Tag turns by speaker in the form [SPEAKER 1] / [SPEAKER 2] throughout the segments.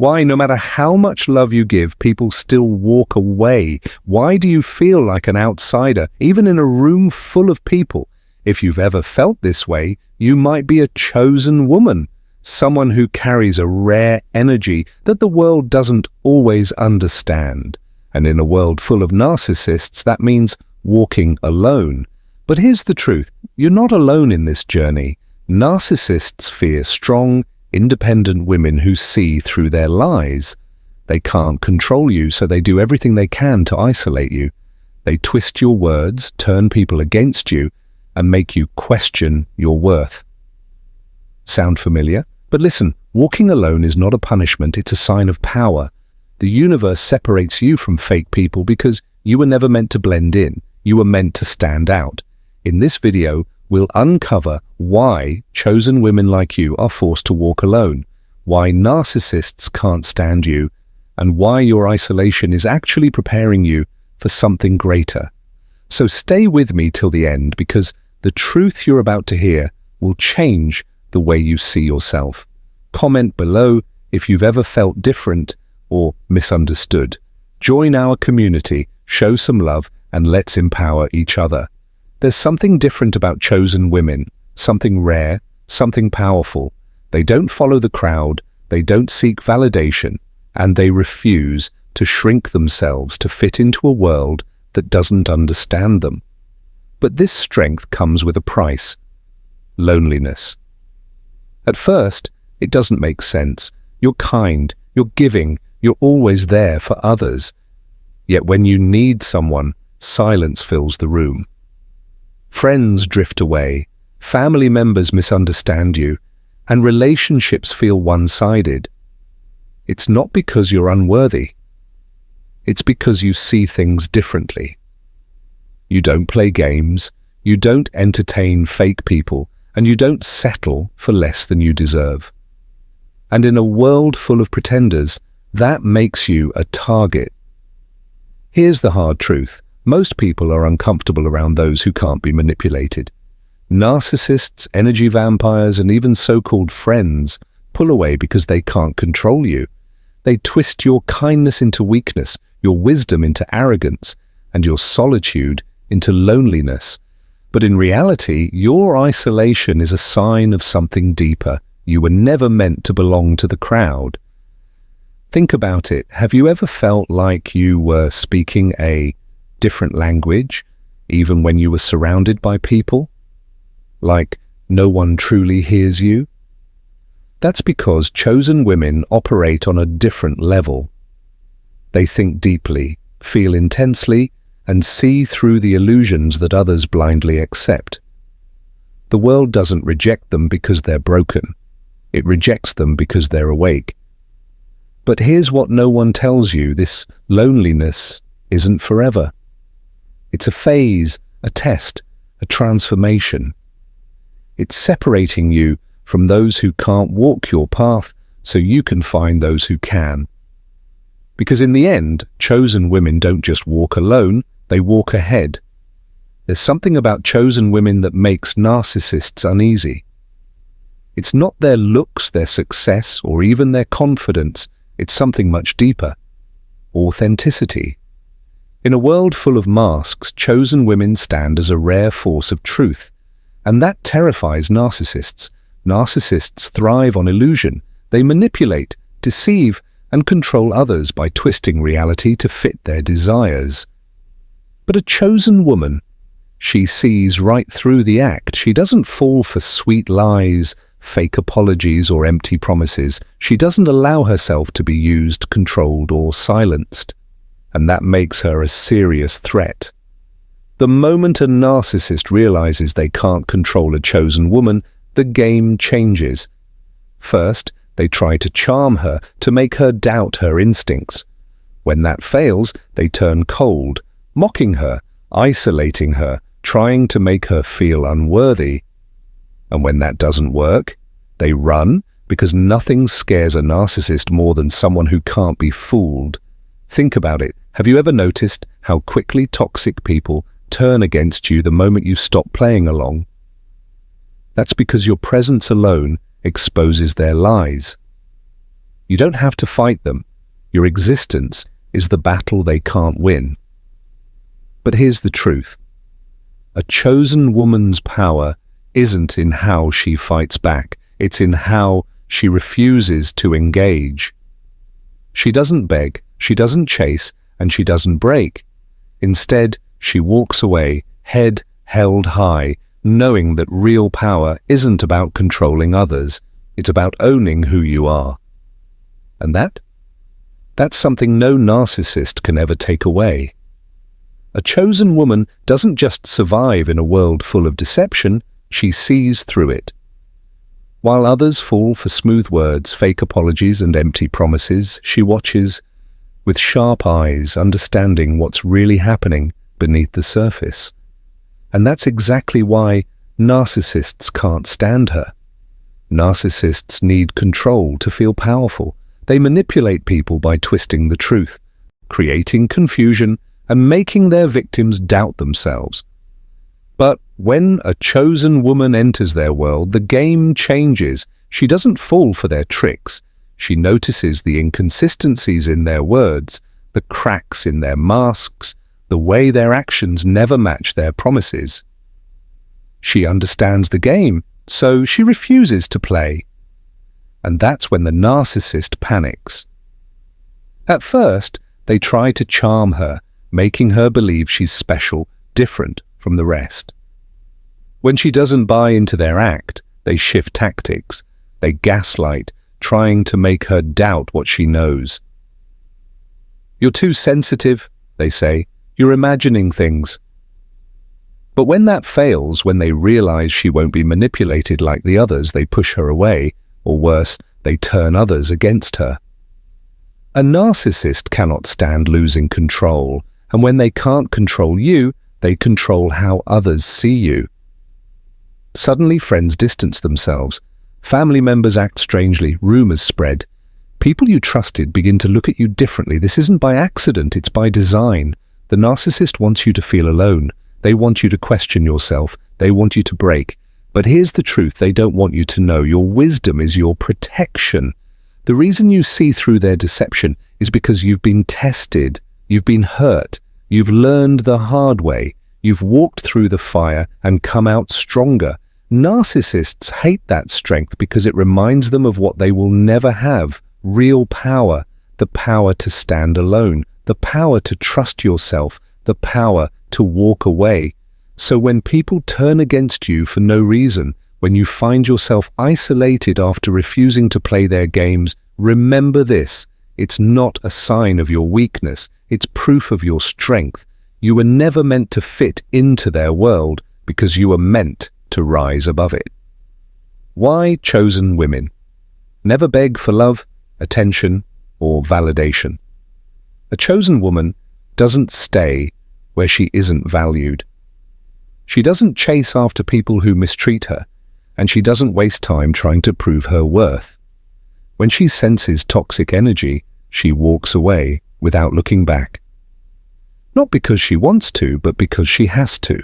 [SPEAKER 1] Why, no matter how much love you give, people still walk away? Why do you feel like an outsider, even in a room full of people? If you've ever felt this way, you might be a chosen woman, someone who carries a rare energy that the world doesn't always understand. And in a world full of narcissists, that means walking alone. But here's the truth, you're not alone in this journey. Narcissists fear strong, independent women who see through their lies. They can't control you, so they do everything they can to isolate you. They twist your words, turn people against you, and make you question your worth. Sound familiar? But listen, walking alone is not a punishment, it's a sign of power. The universe separates you from fake people because you were never meant to blend in. You were meant to stand out. In this video, we'll uncover why chosen women like you are forced to walk alone, why narcissists can't stand you, and why your isolation is actually preparing you for something greater. So stay with me till the end, because the truth you're about to hear will change the way you see yourself. Comment below if you've ever felt different or misunderstood. Join our community, show some love, and let's empower each other. There's something different about chosen women, something rare, something powerful. They don't follow the crowd, they don't seek validation, and they refuse to shrink themselves to fit into a world that doesn't understand them. But this strength comes with a price: loneliness. At first, it doesn't make sense. You're kind, you're giving, you're always there for others. Yet when you need someone, silence fills the room. Friends drift away, family members misunderstand you, and relationships feel one-sided. It's not because you're unworthy. It's because you see things differently. You don't play games, you don't entertain fake people, and you don't settle for less than you deserve. And in a world full of pretenders, that makes you a target. Here's the hard truth. Most people are uncomfortable around those who can't be manipulated. Narcissists, energy vampires, and even so-called friends pull away because they can't control you. They twist your kindness into weakness, your wisdom into arrogance, and your solitude into loneliness. But in reality, your isolation is a sign of something deeper. You were never meant to belong to the crowd. Think about it. Have you ever felt like you were speaking a different language, even when you were surrounded by people? Like no one truly hears you? That's because chosen women operate on a different level. They think deeply, feel intensely, and see through the illusions that others blindly accept. The world doesn't reject them because they're broken. It rejects them because they're awake. But here's what no one tells you: this loneliness isn't forever. It's a phase, a test, a transformation. It's separating you from those who can't walk your path so you can find those who can. Because in the end, chosen women don't just walk alone, they walk ahead. There's something about chosen women that makes narcissists uneasy. It's not their looks, their success, or even their confidence. It's something much deeper: authenticity. In a world full of masks, chosen women stand as a rare force of truth. And that terrifies narcissists. Narcissists thrive on illusion. They manipulate, deceive, and control others by twisting reality to fit their desires. But a chosen woman, she sees right through the act. She doesn't fall for sweet lies, fake apologies, or empty promises. She doesn't allow herself to be used, controlled, or silenced. And that makes her a serious threat. The moment a narcissist realizes they can't control a chosen woman, the game changes. First, they try to charm her, to make her doubt her instincts. When that fails, they turn cold, mocking her, isolating her, trying to make her feel unworthy. And when that doesn't work, they run, because nothing scares a narcissist more than someone who can't be fooled. Think about it. Have you ever noticed how quickly toxic people turn against you the moment you stop playing along? That's because your presence alone exposes their lies. You don't have to fight them. Your existence is the battle they can't win. But here's the truth. A chosen woman's power isn't in how she fights back. It's in how she refuses to engage. She doesn't beg, she doesn't chase, and she doesn't break. Instead, she walks away, head held high, knowing that real power isn't about controlling others. It's about owning who you are. And that's something no narcissist can ever take away. A chosen woman doesn't just survive in a world full of deception, she sees through it. While others fall for smooth words, fake apologies, and empty promises, she watches with sharp eyes, understanding what's really happening beneath the surface. And that's exactly why narcissists can't stand her. Narcissists need control to feel powerful. They manipulate people by twisting the truth, creating confusion, and making their victims doubt themselves. But when a chosen woman enters their world, the game changes. She doesn't fall for their tricks. She notices the inconsistencies in their words, the cracks in their masks, the way their actions never match their promises. She understands the game, so she refuses to play. And that's when the narcissist panics. At first, they try to charm her, making her believe she's special, different from the rest. When she doesn't buy into their act, they shift tactics. They gaslight, trying to make her doubt what she knows. "You're too sensitive," they say. "You're imagining things." But when that fails, when they realize she won't be manipulated like the others, they push her away, or worse, they turn others against her. A narcissist cannot stand losing control, and when they can't control you, they control how others see you. Suddenly, friends distance themselves. Family members act strangely, rumors spread. People you trusted begin to look at you differently. This isn't by accident, it's by design. The narcissist wants you to feel alone. They want you to question yourself. They want you to break. But here's the truth they don't want you to know. Your wisdom is your protection. The reason you see through their deception is because you've been tested, you've been hurt, you've learned the hard way, you've walked through the fire and come out stronger. Narcissists hate that strength because it reminds them of what they will never have: real power, the power to stand alone, the power to trust yourself, the power to walk away. So when people turn against you for no reason, when you find yourself isolated after refusing to play their games, remember this: it's not a sign of your weakness, it's proof of your strength. You were never meant to fit into their world because you were meant to rise above it. Why chosen women? Never beg for love, attention, or validation. A chosen woman doesn't stay where she isn't valued. She doesn't chase after people who mistreat her, and she doesn't waste time trying to prove her worth. When she senses toxic energy, she walks away without looking back. Not because she wants to, but because she has to.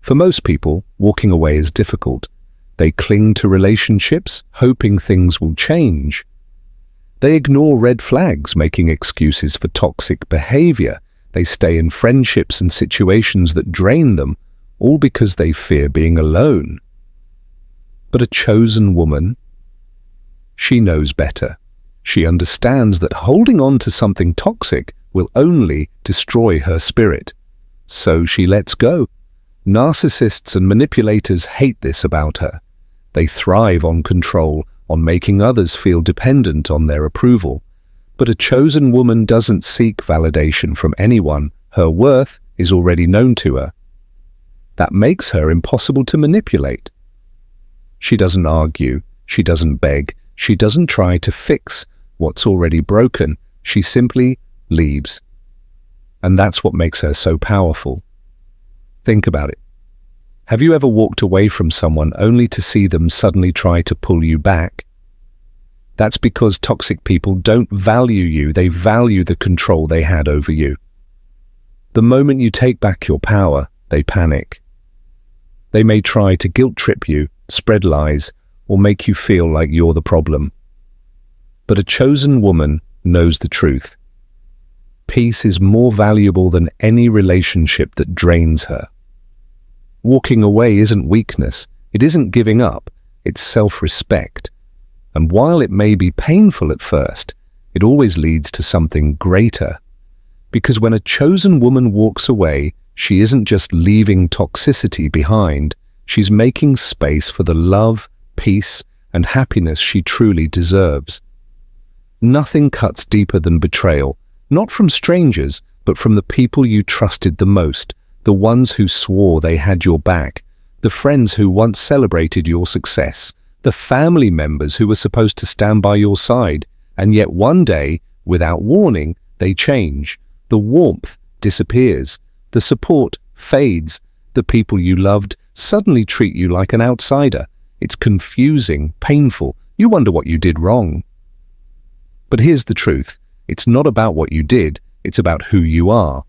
[SPEAKER 1] For most people, walking away is difficult. They cling to relationships, hoping things will change. They ignore red flags, making excuses for toxic behavior. They stay in friendships and situations that drain them, all because they fear being alone. But a chosen woman, she knows better. She understands that holding on to something toxic will only destroy her spirit. So she lets go. Narcissists and manipulators hate this about her. They thrive on control, on making others feel dependent on their approval. But a chosen woman doesn't seek validation from anyone. Her worth is already known to her. That makes her impossible to manipulate. She doesn't argue, she doesn't beg, she doesn't try to fix what's already broken. She simply leaves. And that's what makes her so powerful. Think about it. Have you ever walked away from someone only to see them suddenly try to pull you back? That's because toxic people don't value you, they value the control they had over you. The moment you take back your power, they panic. They may try to guilt trip you, spread lies, or make you feel like you're the problem. But a chosen woman knows the truth. Peace is more valuable than any relationship that drains her. Walking away isn't weakness, it isn't giving up, it's self-respect. And while it may be painful at first, it always leads to something greater. Because when a chosen woman walks away, she isn't just leaving toxicity behind, she's making space for the love, peace, and happiness she truly deserves. Nothing cuts deeper than betrayal, not from strangers, but from the people you trusted the most, the ones who swore they had your back, the friends who once celebrated your success, the family members who were supposed to stand by your side, and yet one day, without warning, they change. The warmth disappears, the support fades, the people you loved suddenly treat you like an outsider. It's confusing, painful, you wonder what you did wrong. But here's the truth, it's not about what you did, it's about who you are.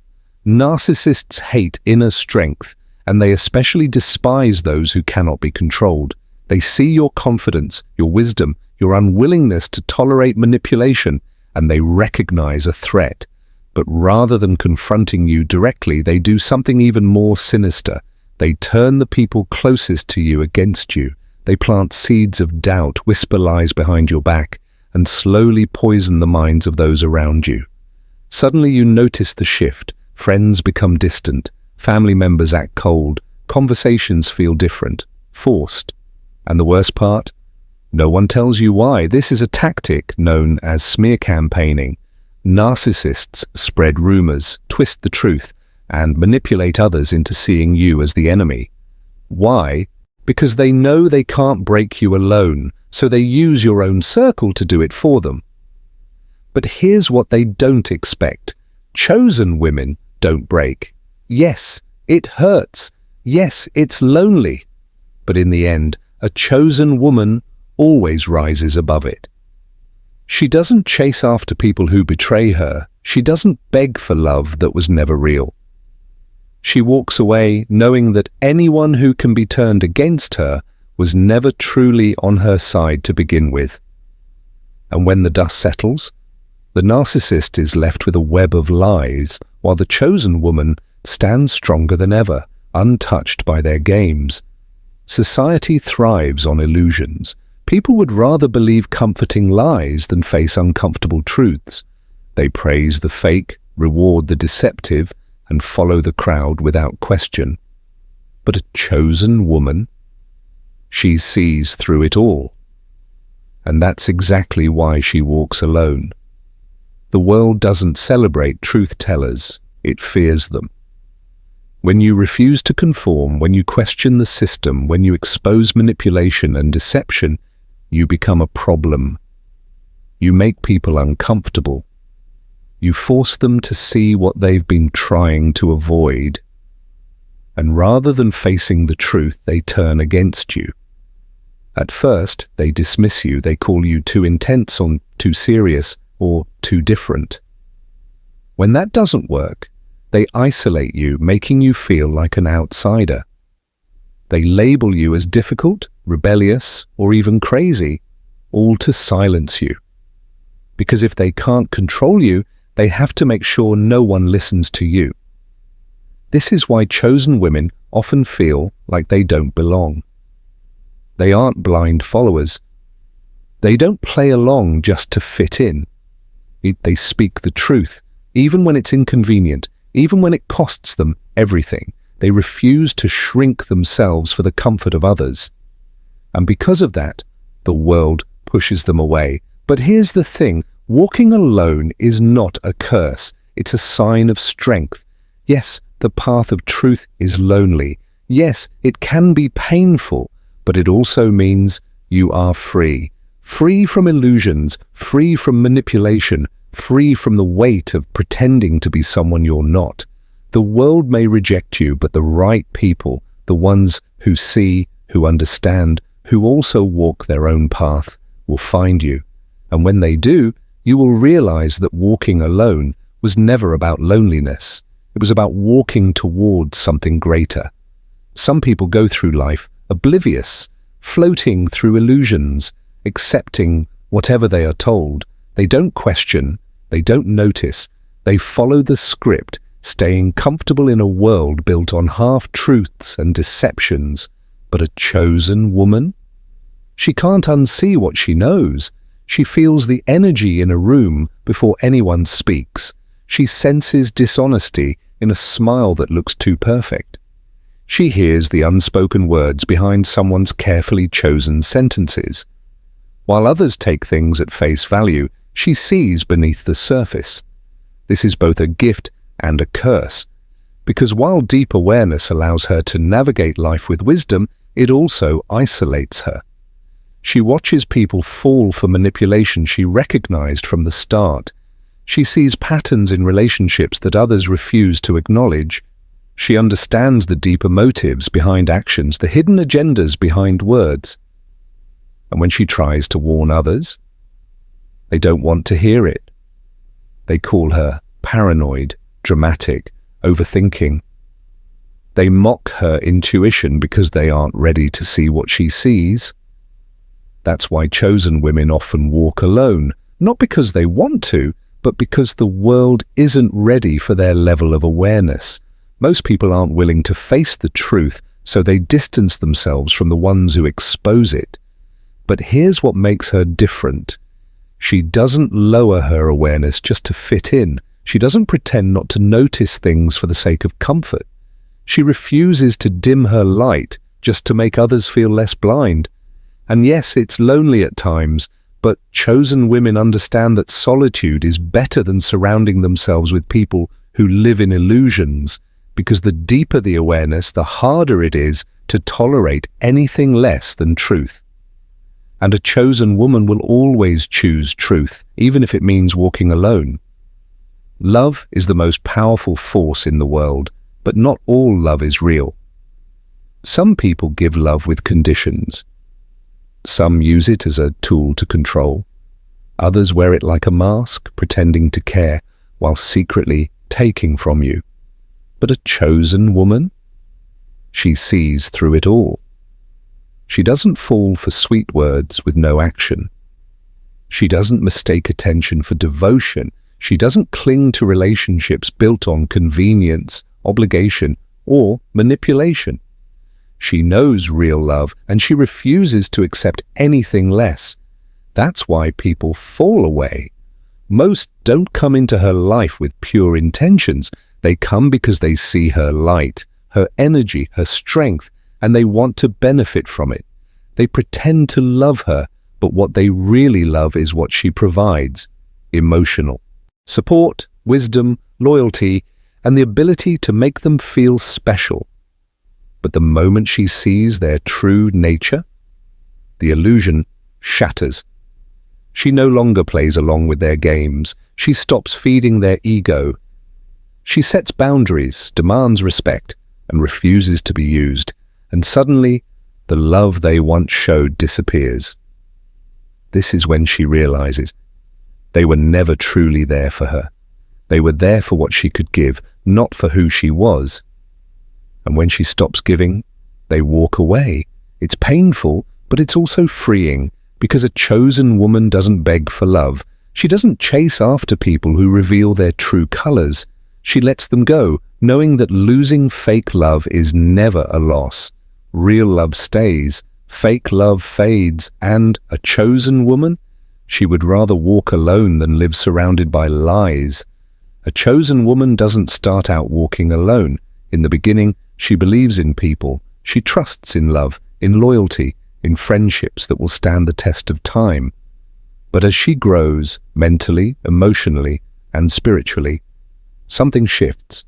[SPEAKER 1] Narcissists hate inner strength, and they especially despise those who cannot be controlled. They see your confidence, your wisdom, your unwillingness to tolerate manipulation, and they recognize a threat. But rather than confronting you directly, they do something even more sinister. They turn the people closest to you against you. They plant seeds of doubt, whisper lies behind your back, and slowly poison the minds of those around you. Suddenly you notice the shift. Friends become distant, family members act cold, conversations feel different, forced. And the worst part? No one tells you why. This is a tactic known as smear campaigning. Narcissists spread rumors, twist the truth, and manipulate others into seeing you as the enemy. Why? Because they know they can't break you alone, so they use your own circle to do it for them. But here's what they don't expect. Chosen women don't break. Yes, it hurts. Yes, it's lonely. But in the end, a chosen woman always rises above it. She doesn't chase after people who betray her. She doesn't beg for love that was never real. She walks away knowing that anyone who can be turned against her was never truly on her side to begin with. And when the dust settles, the narcissist is left with a web of lies, while the chosen woman stands stronger than ever, untouched by their games. Society thrives on illusions. People would rather believe comforting lies than face uncomfortable truths. They praise the fake, reward the deceptive, and follow the crowd without question. But a chosen woman? She sees through it all. And that's exactly why she walks alone. The world doesn't celebrate truth-tellers, it fears them. When you refuse to conform, when you question the system, when you expose manipulation and deception, you become a problem. You make people uncomfortable. You force them to see what they've been trying to avoid. And rather than facing the truth, they turn against you. At first, they dismiss you, they call you too intense or too serious or too different. When that doesn't work, they isolate you, making you feel like an outsider. They label you as difficult, rebellious, or even crazy, all to silence you. Because if they can't control you, they have to make sure no one listens to you. This is why chosen women often feel like they don't belong. They aren't blind followers. They don't play along just to fit in. They speak the truth, even when it's inconvenient, even when it costs them everything. They refuse to shrink themselves for the comfort of others. And because of that, the world pushes them away. But here's the thing, walking alone is not a curse. It's a sign of strength. Yes, the path of truth is lonely. Yes, it can be painful, but it also means you are free. Free from illusions, free from manipulation, free from the weight of pretending to be someone you're not. The world may reject you, but the right people, the ones who see, who understand, who also walk their own path, will find you. And when they do, you will realize that walking alone was never about loneliness. It was about walking towards something greater. Some people go through life oblivious, floating through illusions, accepting Whatever they are told, they don't question, they don't notice, they follow the script, staying comfortable in a world built on half-truths and deceptions. But a chosen woman? She can't unsee what she knows. She feels the energy in a room before anyone speaks. She senses dishonesty in a smile that looks too perfect. She hears the unspoken words behind someone's carefully chosen sentences. While others take things at face value, she sees beneath the surface. This is both a gift and a curse, because while deep awareness allows her to navigate life with wisdom, it also isolates her. She watches people fall for manipulation she recognized from the start. She sees patterns in relationships that others refuse to acknowledge. She understands the deeper motives behind actions, the hidden agendas behind words. And when she tries to warn others, they don't want to hear it. They call her paranoid, dramatic, overthinking. They mock her intuition because they aren't ready to see what she sees. That's why chosen women often walk alone, not because they want to, but because the world isn't ready for their level of awareness. Most people aren't willing to face the truth, so they distance themselves from the ones who expose it. But here's what makes her different. She doesn't lower her awareness just to fit in. She doesn't pretend not to notice things for the sake of comfort. She refuses to dim her light just to make others feel less blind. And yes, it's lonely at times, but chosen women understand that solitude is better than surrounding themselves with people who live in illusions, because the deeper the awareness, the harder it is to tolerate anything less than truth. And a chosen woman will always choose truth, even if it means walking alone. Love is the most powerful force in the world, but not all love is real. Some people give love with conditions. Some use it as a tool to control. Others wear it like a mask, pretending to care, while secretly taking from you. But a chosen woman? She sees through it all. She doesn't fall for sweet words with no action. She doesn't mistake attention for devotion. She doesn't cling to relationships built on convenience, obligation, or manipulation. She knows real love, and she refuses to accept anything less. That's why people fall away. Most don't come into her life with pure intentions. They come because they see her light, her energy, her strength, and they want to benefit from it. They pretend to love her, but what they really love is what she provides: emotional support, wisdom, loyalty, and the ability to make them feel special. But the moment she sees their true nature, the illusion shatters. She no longer plays along with their games. She stops feeding their ego. She sets boundaries, demands respect, and refuses to be used. And suddenly, the love they once showed disappears. This is when she realizes they were never truly there for her. They were there for what she could give, not for who she was. And when she stops giving, they walk away. It's painful, but it's also freeing, because a chosen woman doesn't beg for love. She doesn't chase after people who reveal their true colors. She lets them go, knowing that losing fake love is never a loss. Real love stays, fake love fades, and a chosen woman? She would rather walk alone than live surrounded by lies. A chosen woman doesn't start out walking alone. In the beginning, she believes in people. She trusts in love, in loyalty, in friendships that will stand the test of time. But as she grows, mentally, emotionally, and spiritually, something shifts.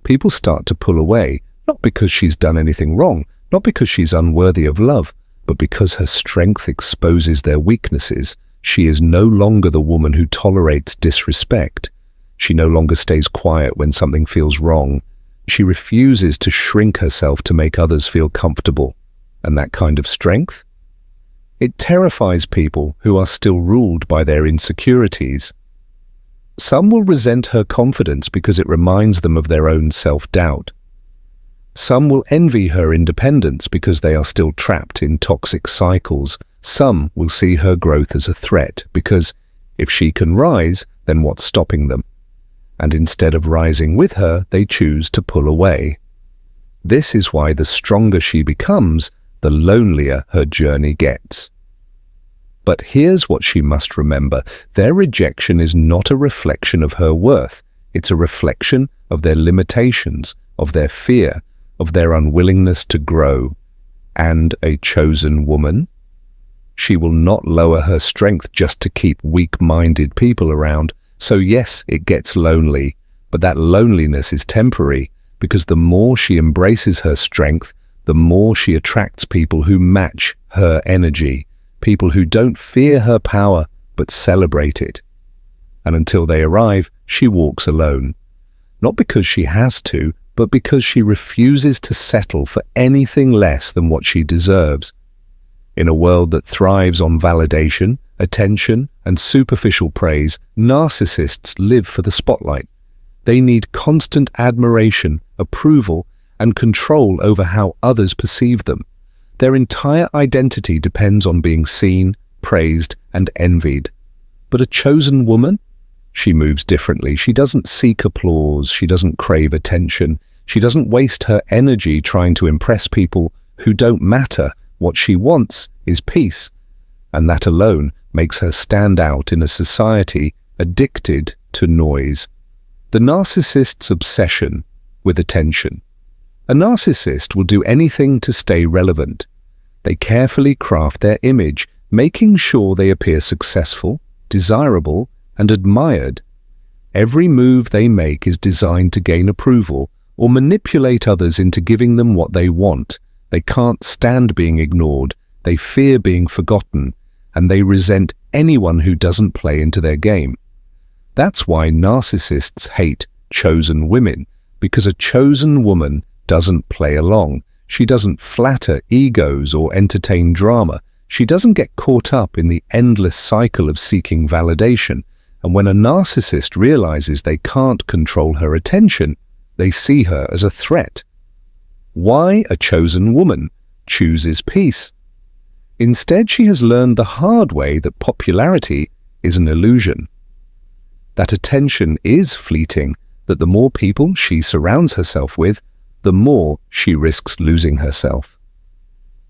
[SPEAKER 1] People start to pull away, not because she's done anything wrong, not because she's unworthy of love, but because her strength exposes their weaknesses. She is no longer the woman who tolerates disrespect. She no longer stays quiet when something feels wrong. She refuses to shrink herself to make others feel comfortable. And that kind of strength? It terrifies people who are still ruled by their insecurities. Some will resent her confidence because it reminds them of their own self-doubt. Some will envy her independence because they are still trapped in toxic cycles. Some will see her growth as a threat because if she can rise, then what's stopping them? And instead of rising with her, they choose to pull away. This is why the stronger she becomes, the lonelier her journey gets. But here's what she must remember. Their rejection is not a reflection of her worth. It's a reflection of their limitations, of their fear, of their unwillingness to grow. And a chosen woman? She will not lower her strength just to keep weak-minded people around. So yes, it gets lonely, but that loneliness is temporary because the more she embraces her strength, the more she attracts people who match her energy, people who don't fear her power but celebrate it. And until they arrive, she walks alone. Not because she has to, but because she refuses to settle for anything less than what she deserves. In a world that thrives on validation, attention, and superficial praise, narcissists live for the spotlight. They need constant admiration, approval, and control over how others perceive them. Their entire identity depends on being seen, praised, and envied. But a chosen woman? She moves differently. She doesn't seek applause. She doesn't crave attention. She doesn't waste her energy trying to impress people who don't matter. What she wants is peace, and that alone makes her stand out in a society addicted to noise. The narcissist's obsession with attention. A narcissist will do anything to stay relevant. They carefully craft their image, making sure they appear successful, desirable, and admired. Every move they make is designed to gain approval or manipulate others into giving them what they want. They can't stand being ignored, they fear being forgotten, and they resent anyone who doesn't play into their game. That's why narcissists hate chosen women, because a chosen woman doesn't play along. She doesn't flatter egos or entertain drama. She doesn't get caught up in the endless cycle of seeking validation. And when a narcissist realizes they can't control her attention, they see her as a threat. Why a chosen woman chooses peace? Instead, she has learned the hard way that popularity is an illusion. That attention is fleeting, that the more people she surrounds herself with, the more she risks losing herself.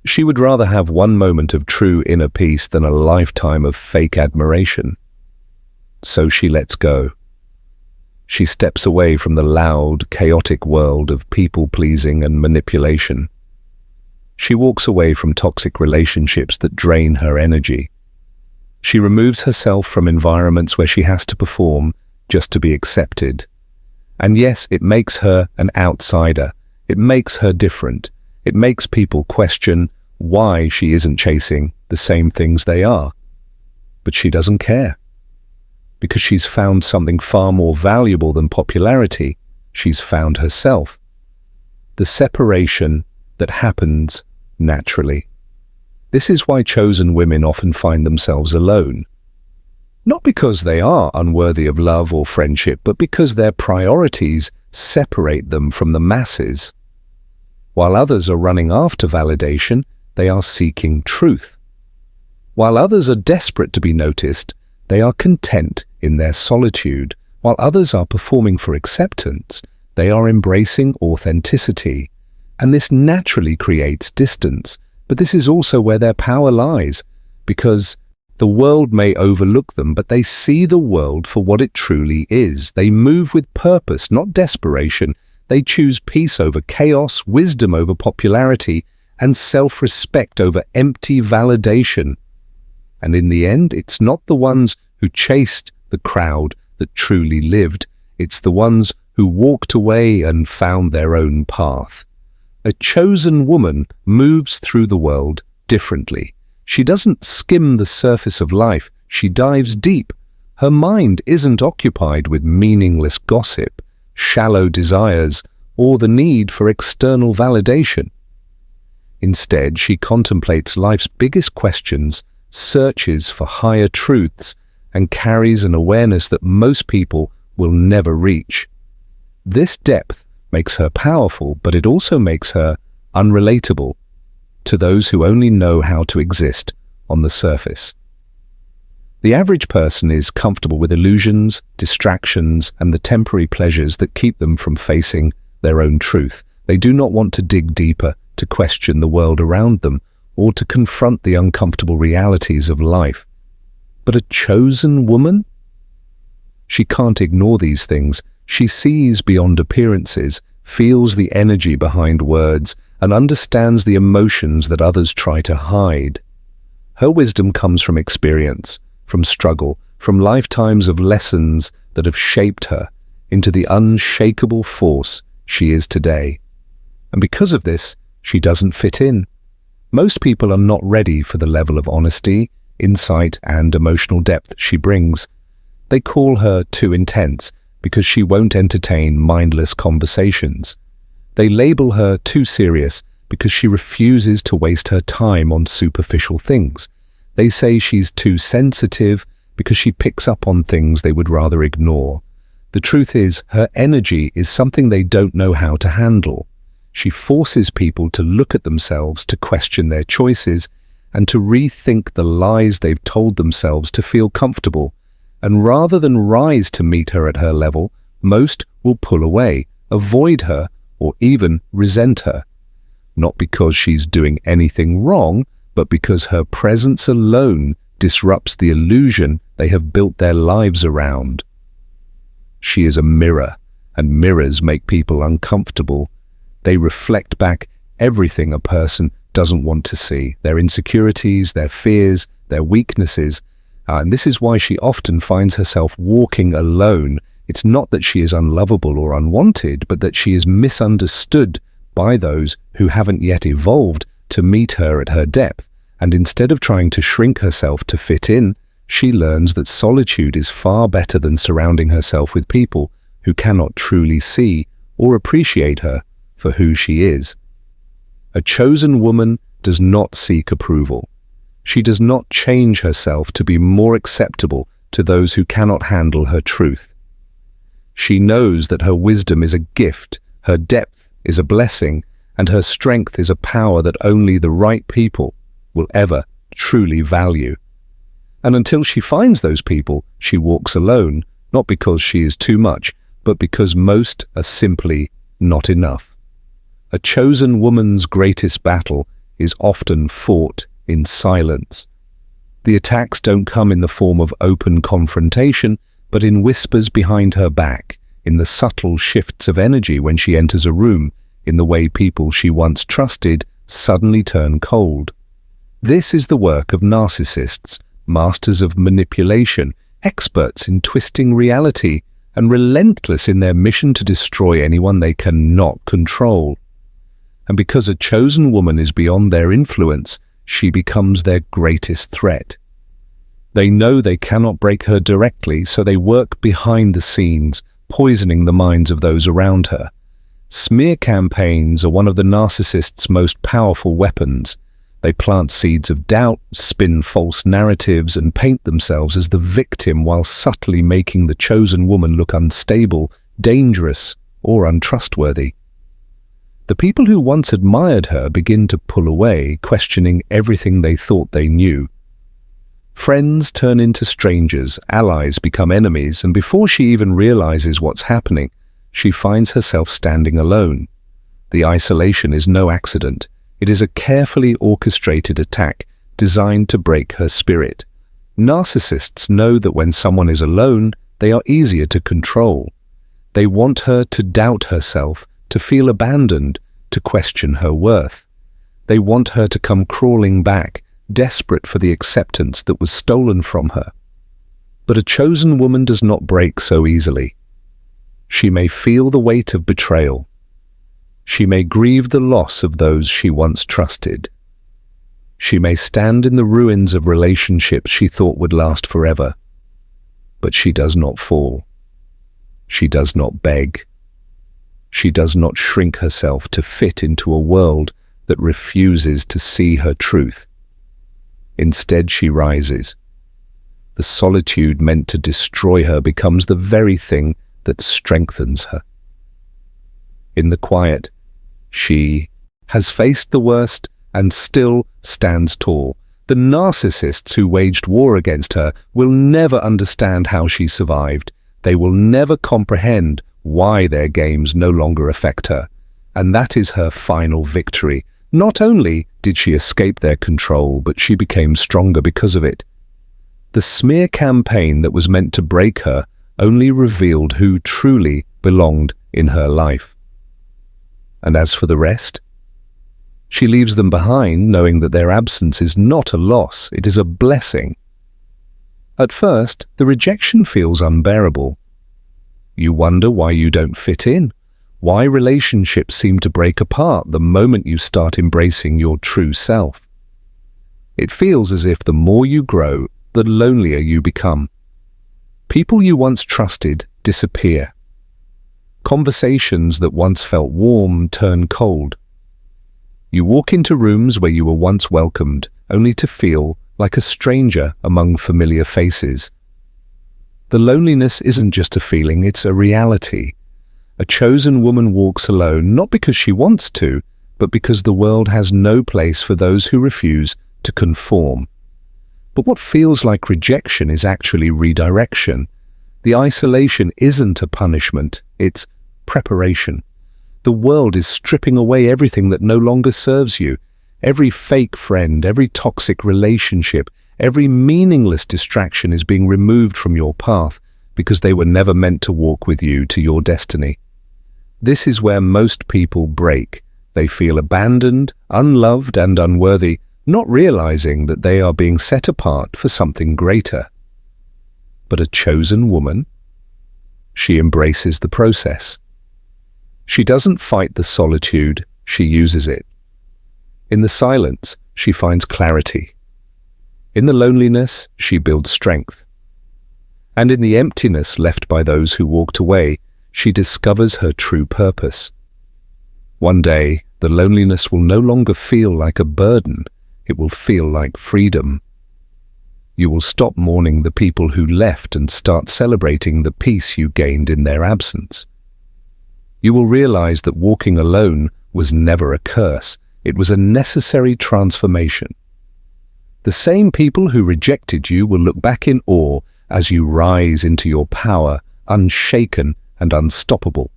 [SPEAKER 1] She would rather have one moment of true inner peace than a lifetime of fake admiration. So she lets go. She steps away from the loud, chaotic world of people-pleasing and manipulation. She walks away from toxic relationships that drain her energy. She removes herself from environments where she has to perform just to be accepted. And yes, it makes her an outsider. It makes her different. It makes people question why she isn't chasing the same things they are. But she doesn't care. Because she's found something far more valuable than popularity. She's found herself. The separation that happens naturally. This is why chosen women often find themselves alone. Not because they are unworthy of love or friendship, but because their priorities separate them from the masses. While others are running after validation, they are seeking truth. While others are desperate to be noticed, they are content in their solitude. While others are performing for acceptance, they are embracing authenticity. And this naturally creates distance. But this is also where their power lies, because the world may overlook them, but they see the world for what it truly is. They move with purpose, not desperation. They choose peace over chaos, wisdom over popularity, and self-respect over empty validation. And in the end, it's not the ones who chased the crowd that truly lived. It's the ones who walked away and found their own path. A chosen woman moves through the world differently. She doesn't skim the surface of life. She dives deep. Her mind isn't occupied with meaningless gossip, shallow desires, or the need for external validation. Instead, she contemplates life's biggest questions, searches for higher truths, and carries an awareness that most people will never reach. This depth makes her powerful, but it also makes her unrelatable to those who only know how to exist on the surface. The average person is comfortable with illusions, distractions, and the temporary pleasures that keep them from facing their own truth. They do not want to dig deeper, to question the world around them, or to confront the uncomfortable realities of life. But a chosen woman? She can't ignore these things. She sees beyond appearances, feels the energy behind words, and understands the emotions that others try to hide. Her wisdom comes from experience, from struggle, from lifetimes of lessons that have shaped her into the unshakable force she is today. And because of this, she doesn't fit in. Most people are not ready for the level of honesty, insight, and emotional depth she brings. They call her too intense because she won't entertain mindless conversations. They label her too serious because she refuses to waste her time on superficial things. They say she's too sensitive because she picks up on things they would rather ignore. The truth is, her energy is something they don't know how to handle. She forces people to look at themselves, to question their choices, and to rethink the lies they've told themselves to feel comfortable. And rather than rise to meet her at her level, most will pull away, avoid her, or even resent her. Not because she's doing anything wrong, but because her presence alone disrupts the illusion they have built their lives around. She is a mirror, and mirrors make people uncomfortable. They reflect back everything a person doesn't want to see, their insecurities, their fears, their weaknesses. And this is why she often finds herself walking alone. It's not that she is unlovable or unwanted, but that she is misunderstood by those who haven't yet evolved to meet her at her depth. And instead of trying to shrink herself to fit in, she learns that solitude is far better than surrounding herself with people who cannot truly see or appreciate her for who she is. A chosen woman does not seek approval. She does not change herself to be more acceptable to those who cannot handle her truth. She knows that her wisdom is a gift, her depth is a blessing, and her strength is a power that only the right people will ever truly value. And until she finds those people, she walks alone, not because she is too much, but because most are simply not enough. A chosen woman's greatest battle is often fought in silence. The attacks don't come in the form of open confrontation, but in whispers behind her back, in the subtle shifts of energy when she enters a room, in the way people she once trusted suddenly turn cold. This is the work of narcissists, masters of manipulation, experts in twisting reality, and relentless in their mission to destroy anyone they cannot control. And because a chosen woman is beyond their influence, she becomes their greatest threat. They know they cannot break her directly, so they work behind the scenes, poisoning the minds of those around her. Smear campaigns are one of the narcissist's most powerful weapons. They plant seeds of doubt, spin false narratives, and paint themselves as the victim while subtly making the chosen woman look unstable, dangerous, or untrustworthy. The people who once admired her begin to pull away, questioning everything they thought they knew. Friends turn into strangers, allies become enemies, and before she even realizes what's happening, she finds herself standing alone. The isolation is no accident. It is a carefully orchestrated attack designed to break her spirit. Narcissists know that when someone is alone, they are easier to control. They want her to doubt herself, to feel abandoned, to question her worth. They want her to come crawling back, desperate for the acceptance that was stolen from her. But a chosen woman does not break so easily. She may feel the weight of betrayal. She may grieve the loss of those she once trusted. She may stand in the ruins of relationships she thought would last forever. But she does not fall. She does not beg. She does not shrink herself to fit into a world that refuses to see her truth. Instead, she rises. The solitude meant to destroy her becomes the very thing that strengthens her. in the quiet. She has faced the worst and still stands tall. The narcissists who waged war against her will never understand how she survived. They will never comprehend why their games no longer affect her. And that is her final victory. Not only did she escape their control, but she became stronger because of it. The smear campaign that was meant to break her only revealed who truly belonged in her life. And as for the rest, she leaves them behind knowing that their absence is not a loss, it is a blessing. At first, the rejection feels unbearable. You wonder why you don't fit in, why relationships seem to break apart the moment you start embracing your true self. It feels as if the more you grow, the lonelier you become. People you once trusted disappear. Conversations that once felt warm turn cold. You walk into rooms where you were once welcomed, only to feel like a stranger among familiar faces. The loneliness isn't just a feeling, it's a reality. A chosen woman walks alone, not because she wants to, but because the world has no place for those who refuse to conform. But what feels like rejection is actually redirection. The isolation isn't a punishment, it's preparation. The world is stripping away everything that no longer serves you. Every fake friend, every toxic relationship, every meaningless distraction is being removed from your path because they were never meant to walk with you to your destiny. This is where most people break. They feel abandoned, unloved, and unworthy, not realizing that they are being set apart for something greater. But a chosen woman? She embraces the process. She doesn't fight the solitude, she uses it. In the silence, she finds clarity. In the loneliness, she builds strength. And in the emptiness left by those who walked away, she discovers her true purpose. One day, the loneliness will no longer feel like a burden, it will feel like freedom. You will stop mourning the people who left and start celebrating the peace you gained in their absence. You will realize that walking alone was never a curse, it was a necessary transformation. The same people who rejected you will look back in awe as you rise into your power, unshaken and unstoppable.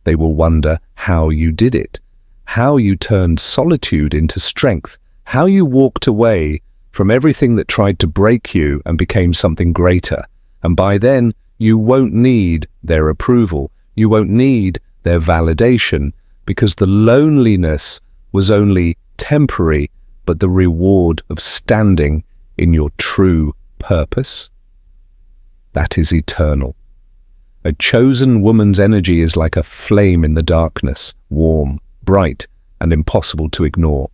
[SPEAKER 1] They will wonder how you did it, how you turned solitude into strength, how you walked away from everything that tried to break you and became something greater. And by then, you won't need their approval. You won't need their validation, because the loneliness was only temporary, but the reward of standing in your true purpose, that is eternal. A chosen woman's energy is like a flame in the darkness, warm, bright, and impossible to ignore.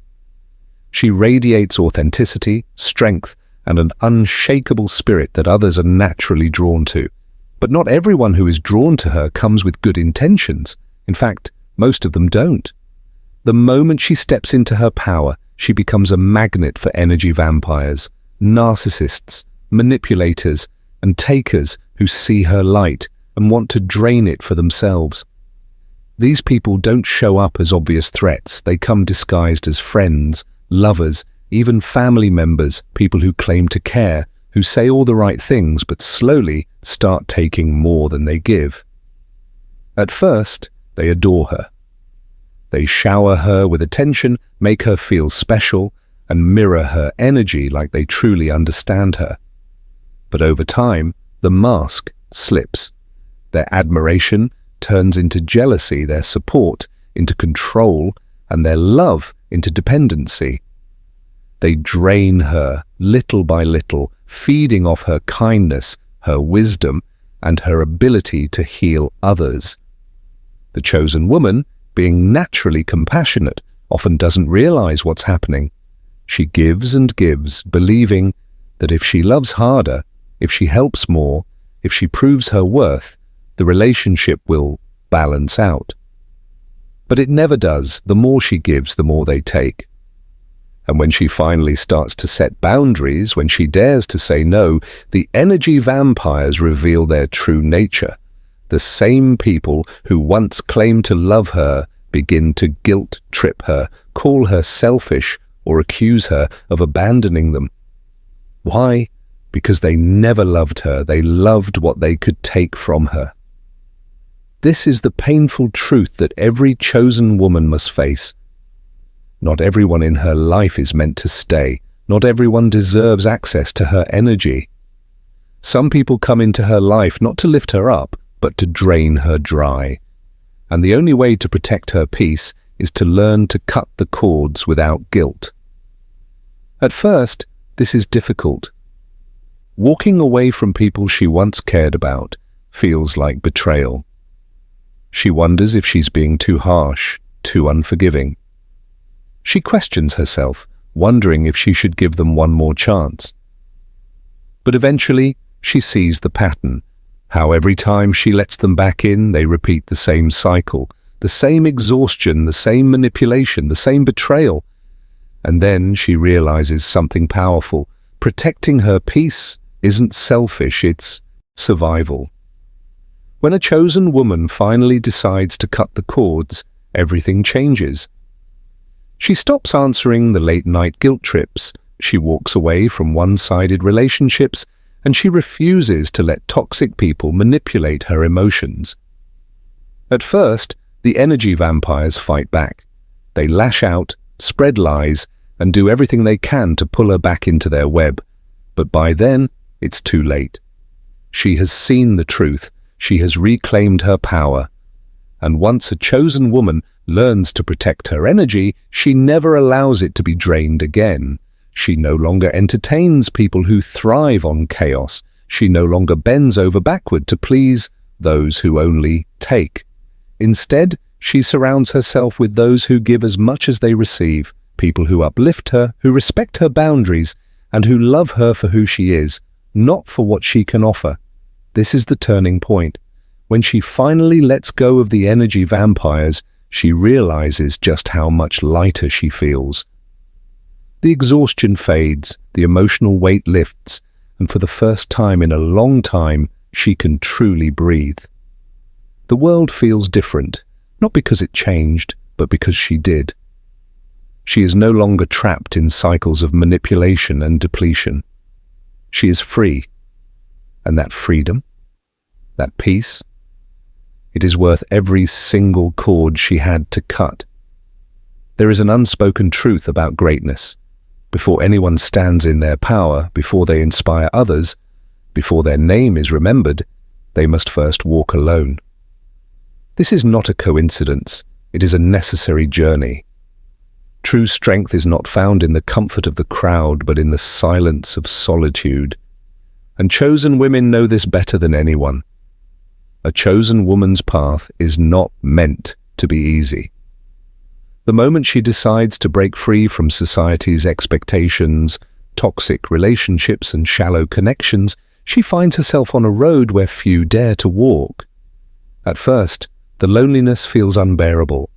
[SPEAKER 1] She radiates authenticity, strength, and an unshakable spirit that others are naturally drawn to. But not everyone who is drawn to her comes with good intentions. In fact, most of them don't. The moment she steps into her power, she becomes a magnet for energy vampires, narcissists, manipulators, and takers who see her light and want to drain it for themselves. These people don't show up as obvious threats. They come disguised as friends, lovers, even family members, people who claim to care, who say all the right things but slowly start taking more than they give. At first, they adore her. They shower her with attention, make her feel special, and mirror her energy like they truly understand her. But over time, the mask slips. Their admiration turns into jealousy, their support into control, and their love into dependency. They drain her little by little, feeding off her kindness, her wisdom, and her ability to heal others. The chosen woman, being naturally compassionate, often doesn't realize what's happening. She gives and gives, believing that if she loves harder, if she helps more, if she proves her worth, the relationship will balance out. But it never does. The more she gives, the more they take. And when she finally starts to set boundaries, when she dares to say no, the energy vampires reveal their true nature. The same people who once claimed to love her begin to guilt-trip her, call her selfish, or accuse her of abandoning them. Why? Because they never loved her. They loved what they could take from her. This is the painful truth that every chosen woman must face. Not everyone in her life is meant to stay. Not everyone deserves access to her energy. Some people come into her life not to lift her up, but to drain her dry. And the only way to protect her peace is to learn to cut the cords without guilt. At first, this is difficult. Walking away from people she once cared about feels like betrayal. She wonders if she's being too harsh, too unforgiving. She questions herself, wondering if she should give them one more chance. But eventually, she sees the pattern, how every time she lets them back in, they repeat the same cycle, the same exhaustion, the same manipulation, the same betrayal. And then she realizes something powerful. Protecting her peace isn't selfish, it's survival. When a chosen woman finally decides to cut the cords, everything changes. She stops answering the late-night guilt trips, she walks away from one-sided relationships, and she refuses to let toxic people manipulate her emotions. At first, the energy vampires fight back. They lash out, spread lies, and do everything they can to pull her back into their web. But by then, it's too late. She has seen the truth. She has reclaimed her power. And once a chosen woman learns to protect her energy, she never allows it to be drained again. She no longer entertains people who thrive on chaos. She no longer bends over backward to please those who only take. Instead, she surrounds herself with those who give as much as they receive, people who uplift her, who respect her boundaries, and who love her for who she is, not for what she can offer. This is the turning point. When she finally lets go of the energy vampires, she realizes just how much lighter she feels. The exhaustion fades, the emotional weight lifts, and for the first time in a long time, she can truly breathe. The world feels different, not because it changed, but because she did. She is no longer trapped in cycles of manipulation and depletion. She is free. And that freedom, that peace, it is worth every single cord she had to cut. There is an unspoken truth about greatness. Before anyone stands in their power, before they inspire others, before their name is remembered, they must first walk alone. This is not a coincidence. It is a necessary journey. True strength is not found in the comfort of the crowd, but in the silence of solitude. And chosen women know this better than anyone. A chosen woman's path is not meant to be easy. The moment she decides to break free from society's expectations, toxic relationships and shallow connections, she finds herself on a road where few dare to walk. At first, the loneliness feels unbearable.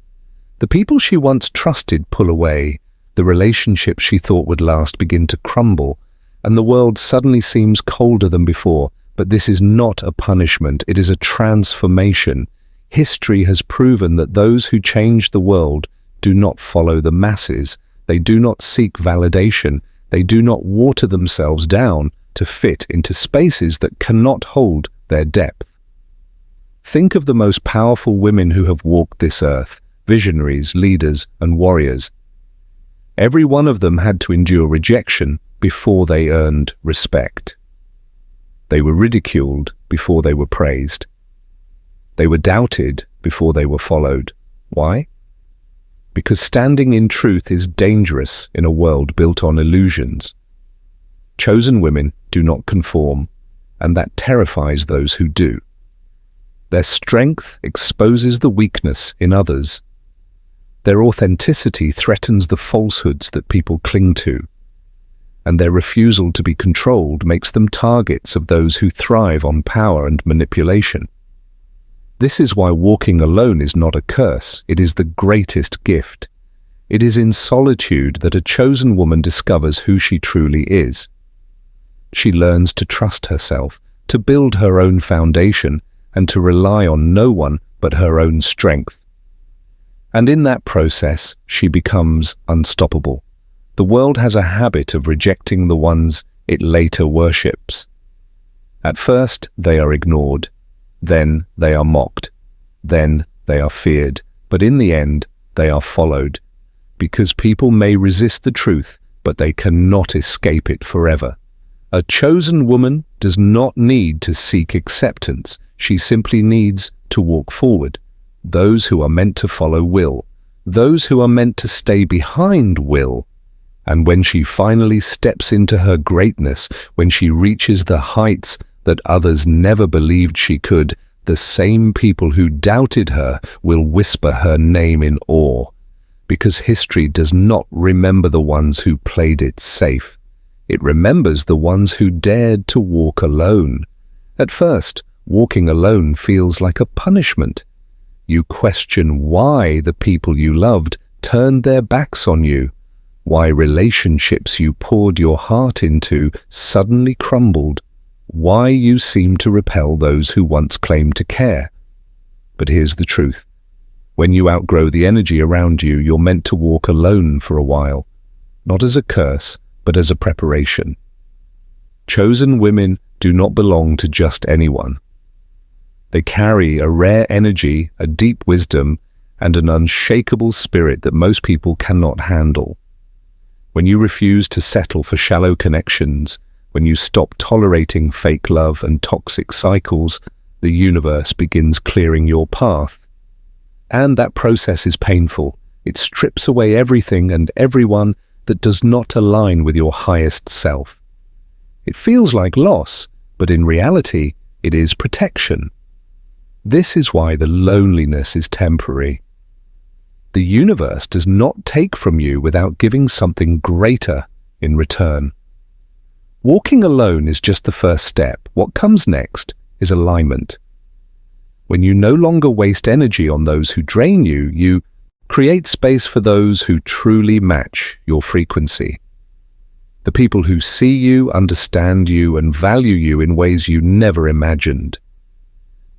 [SPEAKER 1] The people she once trusted pull away, the relationships she thought would last begin to crumble, and the world suddenly seems colder than before. But this is not a punishment, it is a transformation. History has proven that those who change the world do not follow the masses. They do not seek validation. They do not water themselves down to fit into spaces that cannot hold their depth. Think of the most powerful women who have walked this earth, visionaries, leaders, and warriors. Every one of them had to endure rejection before they earned respect. They were ridiculed before they were praised. They were doubted before they were followed. Why? Because standing in truth is dangerous in a world built on illusions. Chosen women do not conform, and that terrifies those who do. Their strength exposes the weakness in others. Their authenticity threatens the falsehoods that people cling to. And their refusal to be controlled makes them targets of those who thrive on power and manipulation. This is why walking alone is not a curse, it is the greatest gift. It is in solitude that a chosen woman discovers who she truly is. She learns to trust herself, to build her own foundation, and to rely on no one but her own strength. And in that process, she becomes unstoppable. The world has a habit of rejecting the ones it later worships. At first, they are ignored. Then they are mocked. Then they are feared. But in the end, they are followed. Because people may resist the truth, but they cannot escape it forever. A chosen woman does not need to seek acceptance. She simply needs to walk forward. Those who are meant to follow will. Those who are meant to stay behind will. And when she finally steps into her greatness, when she reaches the heights that others never believed she could, the same people who doubted her will whisper her name in awe. Because history does not remember the ones who played it safe. It remembers the ones who dared to walk alone. At first, walking alone feels like a punishment. You question why the people you loved turned their backs on you, why relationships you poured your heart into suddenly crumbled, why you seem to repel those who once claimed to care. But here's the truth. When you outgrow the energy around you, you're meant to walk alone for a while, not as a curse, but as a preparation. Chosen women do not belong to just anyone. They carry a rare energy, a deep wisdom, and an unshakable spirit that most people cannot handle. When you refuse to settle for shallow connections, when you stop tolerating fake love and toxic cycles, the universe begins clearing your path. And that process is painful. It strips away everything and everyone that does not align with your highest self. It feels like loss, but in reality, it is protection. This is why the loneliness is temporary. The universe does not take from you without giving something greater in return. Walking alone is just the first step. What comes next is alignment. When you no longer waste energy on those who drain you, you create space for those who truly match your frequency. The people who see you, understand you, and value you in ways you never imagined.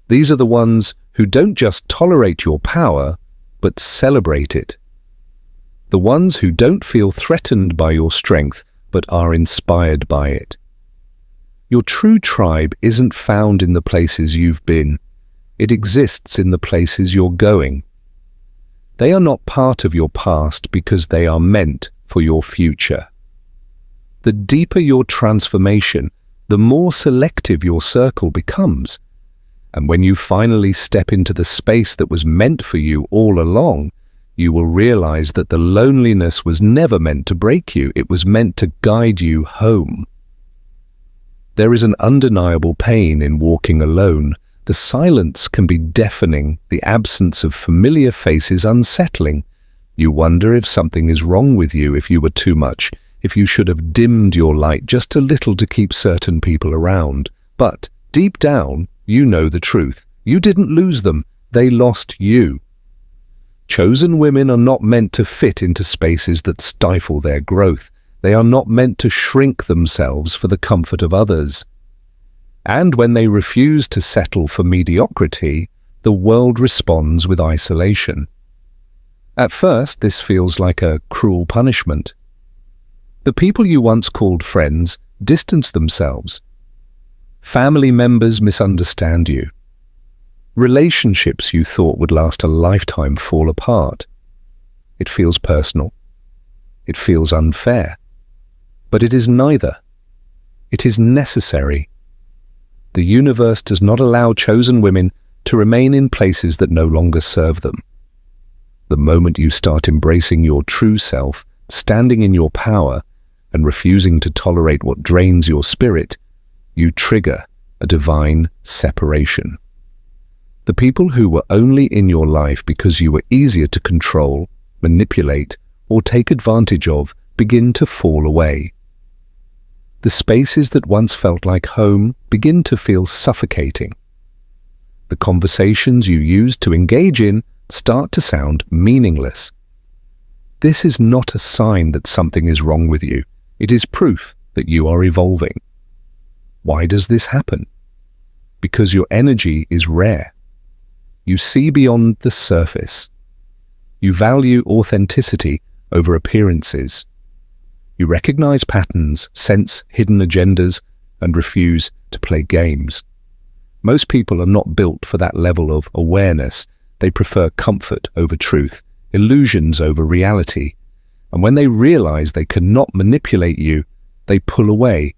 [SPEAKER 1] These are the ones who don't just tolerate your power, but celebrate it. The ones who don't feel threatened by your strength, but are inspired by it. Your true tribe isn't found in the places you've been. It exists in the places you're going. They are not part of your past because they are meant for your future. The deeper your transformation, the more selective your circle becomes. And when you finally step into the space that was meant for you all along, you will realize that the loneliness was never meant to break you. It was meant to guide you home. There is an undeniable pain in walking alone. The silence can be deafening, the absence of familiar faces unsettling. You wonder if something is wrong with you, if you were too much, if you should have dimmed your light just a little to keep certain people around. But deep down, you know the truth. You didn't lose them, they lost you. Chosen women are not meant to fit into spaces that stifle their growth. They are not meant to shrink themselves for the comfort of others. And when they refuse to settle for mediocrity, the world responds with isolation. At first, this feels like a cruel punishment. The people you once called friends distance themselves. Family members misunderstand you. Relationships you thought would last a lifetime fall apart. It feels personal. It feels unfair. But it is neither. It is necessary. The universe does not allow chosen women to remain in places that no longer serve them. The moment you start embracing your true self, standing in your power, and refusing to tolerate what drains your spirit, you trigger a divine separation. The people who were only in your life because you were easier to control, manipulate, or take advantage of begin to fall away. The spaces that once felt like home begin to feel suffocating. The conversations you used to engage in start to sound meaningless. This is not a sign that something is wrong with you. It is proof that you are evolving. Why does this happen? because your energy is rare. You see beyond the surface. You value authenticity over appearances. You recognize patterns, sense hidden agendas, and refuse to play games. Most people are not built for that level of awareness. They prefer comfort over truth, illusions over reality. And when they realize they cannot manipulate you, they pull away,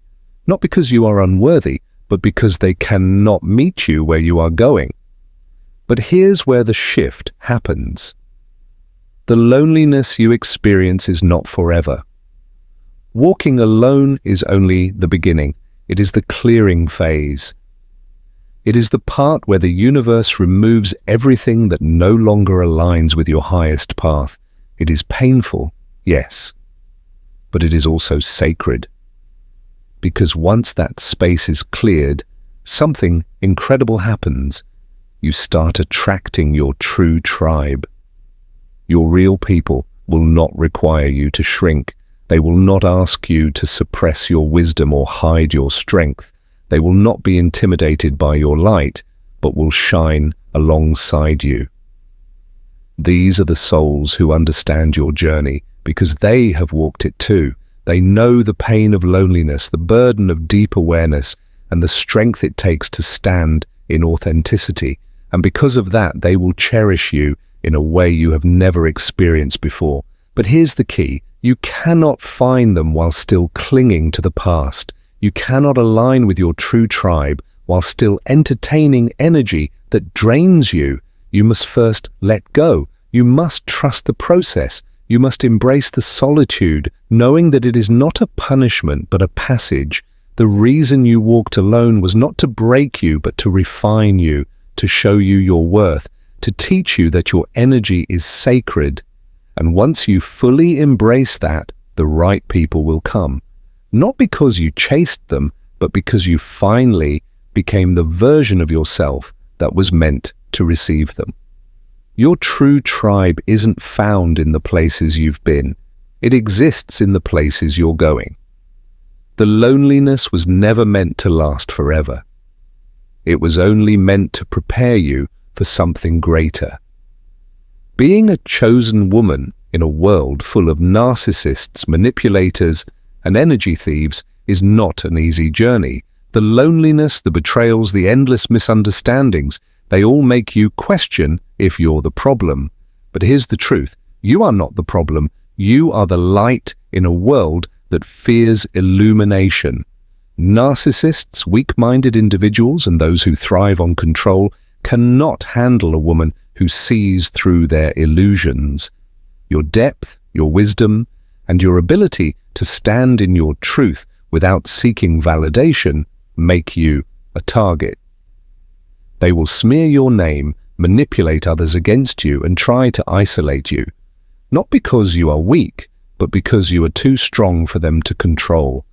[SPEAKER 1] not because you are unworthy, but because they cannot meet you where you are going. But here's where the shift happens. The loneliness you experience is not forever. Walking alone is only the beginning. It is the clearing phase. It is the part where the universe removes everything that no longer aligns with your highest path. It is painful, yes, but it is also sacred. Because once that space is cleared, something incredible happens. You start attracting your true tribe. Your real people will not require you to shrink. They will not ask you to suppress your wisdom or hide your strength. They will not be intimidated by your light, but will shine alongside you. These are the souls who understand your journey because they have walked it too. They know the pain of loneliness, the burden of deep awareness, and the strength it takes to stand in authenticity. And because of that, they will cherish you in a way you have never experienced before. But here's the key. You cannot find them while still clinging to the past. You cannot align with your true tribe while still entertaining energy that drains you. You must first let go. You must trust the process. You must embrace the solitude, knowing that it is not a punishment but a passage. The reason you walked alone was not to break you but to refine you, to show you your worth, to teach you that your energy is sacred. And once you fully embrace that, the right people will come. Not because you chased them, but because you finally became the version of yourself that was meant to receive them. Your true tribe isn't found in the places you've been. It exists in the places you're going. The loneliness was never meant to last forever. It was only meant to prepare you for something greater. Being a chosen woman in a world full of narcissists, manipulators, and energy thieves is not an easy journey. The loneliness, the betrayals, the endless misunderstandings, they all make you question if you're the problem. But here's the truth. You are not the problem. You are the light in a world that fears illumination. Narcissists, weak-minded individuals, and those who thrive on control cannot handle a woman who sees through their illusions. Your depth, your wisdom, and your ability to stand in your truth without seeking validation make you a target. They will smear your name, manipulate others against you, and try to isolate you, not because you are weak, but because you are too strong for them to control.